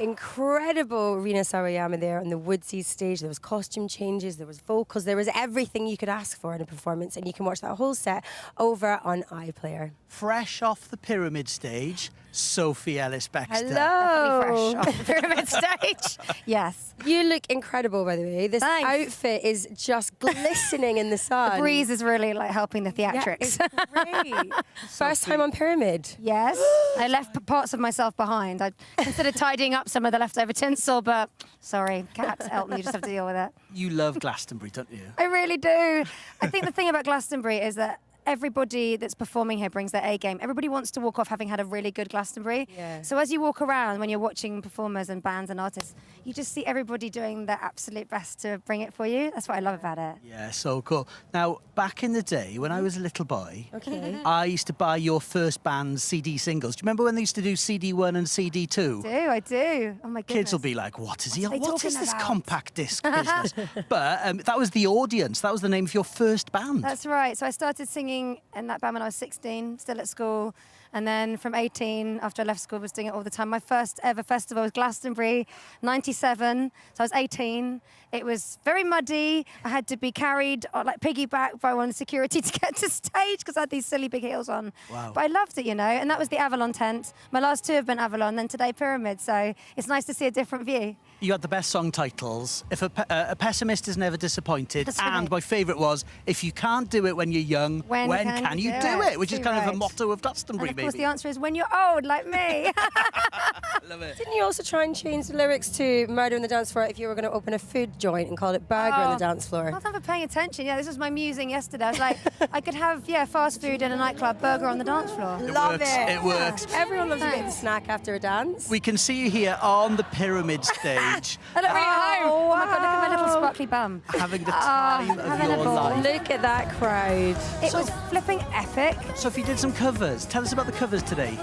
Incredible Rina Sawayama there on the Woodsy stage. There was costume changes, there was vocals, there was everything you could ask for in a performance, and you can watch that whole set over on iPlayer. Fresh off the Pyramid stage, Sophie Ellis-Bextor. Hello! Definitely fresh off the Pyramid stage. Yes. You look incredible, by the way. This outfit is just glistening in the sun. The breeze is really like helping the theatrics. Yeah, it's great. First time on Pyramid. Yes. I left parts of myself behind. I considered tidying up some of the leftover tinsel, but sorry, cats help me. You just have to deal with it. You love Glastonbury, don't you? I really do. I think the thing about Glastonbury is that everybody that's performing here brings their A game. Everybody wants to walk off having had a really good Glastonbury. Yeah. So as you walk around, when you're watching performers and bands and artists, you just see everybody doing their absolute best to bring it for you. That's what I love about it. Yeah, so cool. Now, back in the day, when I was a little boy, Okay. I used to buy your first band's CD singles. Do you remember when they used to do CD1 and CD2? I do. Oh my goodness. Kids will be like, what is he on? What are they What is talking this about? compact disc business? But that was the audience. That was the name of your first band. That's right. So I started singing in that band when I was 16, still at school. And then from 18, after I left school, I was doing it all the time. My first ever festival was Glastonbury, 97. So I was 18. It was very muddy. I had to be carried, like piggyback by one of the security to get to stage because I had these silly big heels on. Wow. But I loved it, you know. And that was the Avalon tent. My last two have been Avalon, then today Pyramid. So it's nice to see a different view. You had the best song titles. If a pessimist is never disappointed. That's And right. my favourite was, if you can't do it when you're young, when can you do it? Which is Too kind of a right. motto of Glastonbury, And of course maybe. the answer is when you're old, like me. I love it. Didn't you also try and change the lyrics to Murder on the Dance Floor if you were going to open a food joint and call it Burger on the Dance Floor? Well, thanks for paying attention. Yeah, this was my musing yesterday. I was like, I could have, fast food in a nightclub, burger on the dance floor. Love works, it. it works. Everyone loves a bit of a Thanks. snack after a dance. We can see you here on the Pyramid stage, I look really at home. Oh my God, look at my little sparkly bum. having the time of having a your ball. life. Look at that crowd. It was flipping epic. So if you did some covers, tell us about the covers today.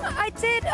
I did,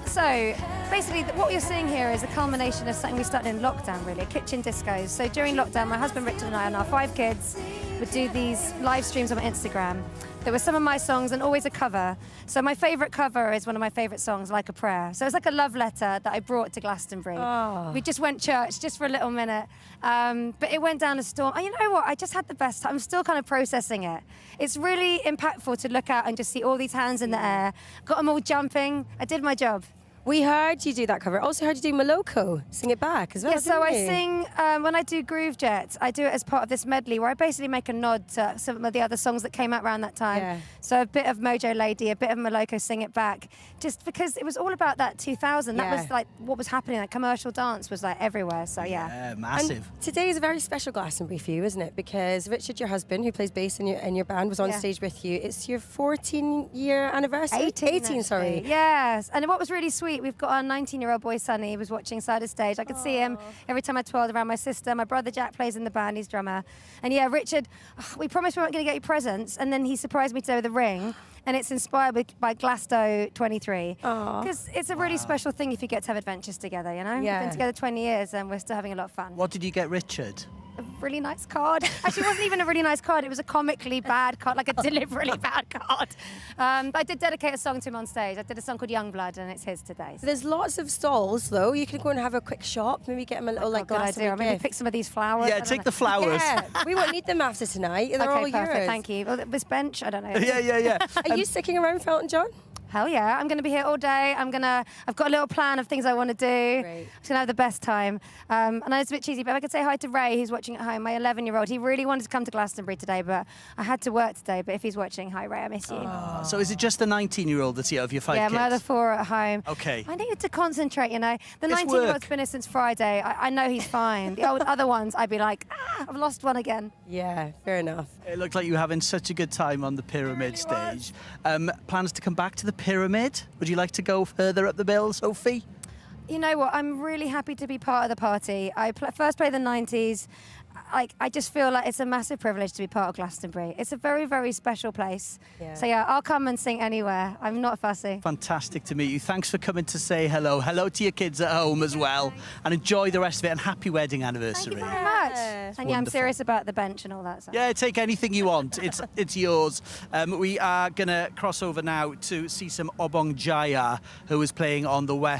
so basically what you're seeing here is a culmination of something we started in lockdown, really, kitchen discos. So during lockdown, my husband Richard and I and our 5 kids would do these live streams on Instagram. There were some of my songs and always a cover. So my favourite cover is one of my favourite songs, Like a Prayer. So it's like a love letter that I brought to Glastonbury. Oh. We just went church just for a little minute. But it went down a storm. And you know what? I just had the best time. I'm still kind of processing it. It's really impactful to look out and just see all these hands in the air. Got them all jumping. I did my job. We heard you do that cover. Also heard you do Moloko. Sing it back as well. Yeah, so didn't I you? sing, when I do Groove Jet, I do it as part of this medley where I basically make a nod to some of the other songs that came out around that time. Yeah. So a bit of Mojo Lady, a bit of Moloko, Sing It Back, just because it was all about that 2000. That Yeah. was like what was happening. That commercial dance was like everywhere, so yeah. Yeah, And massive. today is a very special Glastonbury for you, isn't it? Because Richard, your husband, who plays bass in your band, was on Yeah. stage with you. It's your 14-year anniversary. 18, actually. sorry. Yes, and what was really sweet, we've got our 19-year-old boy Sonny, who was watching side of stage. I could see him every time I twirled around my sister. My brother Jack plays in the band, he's drummer. And yeah, Richard, we promised we weren't going to get you presents, and then he surprised me today with a ring. And it's inspired by Glasto 23. Because it's a really special thing if you get to have adventures together, you know? Yeah. We've been together 20 years and we're still having a lot of fun. What did you get Richard? A really nice card. Actually, it wasn't even a really nice card. It was a comically bad card, like a deliberately bad card. But I did dedicate a song to him on stage. I did a song called Youngblood, and it's his today. There's lots of stalls, though. You could go and have a quick shop. Maybe get him a little Good glass idea. Or of maybe gift. pick some of these flowers. Yeah, I don't take know. the flowers. Yeah, we won't need them after tonight. They're all Okay, perfect. yours. Thank you. Well, this bench, I don't know. Yeah. Are you sticking around for Elton John? Hell yeah, I'm going to be here all day. I've got a little plan of things I want to do. Great. I'm just going to have the best time. I know it's a bit cheesy, but if I could say hi to Ray, who's watching at home, my 11-year-old. He really wanted to come to Glastonbury today, but I had to work today. But if he's watching, hi Ray, I miss you. So is it just the 19-year-old that's here of your 5 Yeah, kids? my other 4 are at home. Okay. I needed to concentrate, you know. The It's 19-year-old's work. been here since Friday. I know he's fine. The other ones, I'd be like, I've lost one again. Yeah, fair enough. It looked like you were having such a good time on the Pyramid stage. Plans to come back to the Pyramid? Would you like to go further up the bill, Sophie? You know what? I'm really happy to be part of the party. I first played the 90s. I just feel like it's a massive privilege to be part of Glastonbury. It's a very, very special place. Yeah. So yeah, I'll come and sing anywhere. I'm not fussy. Fantastic to meet you. Thanks for coming to say hello. Hello to your kids at home as well. And enjoy the rest of it, and happy wedding anniversary. Thank you very much. Yeah. And yeah, I'm wonderful. serious about the bench and all that. So. Yeah, take anything you want. It's yours. We are going to cross over now to see some Obong Jaya, who is playing on the West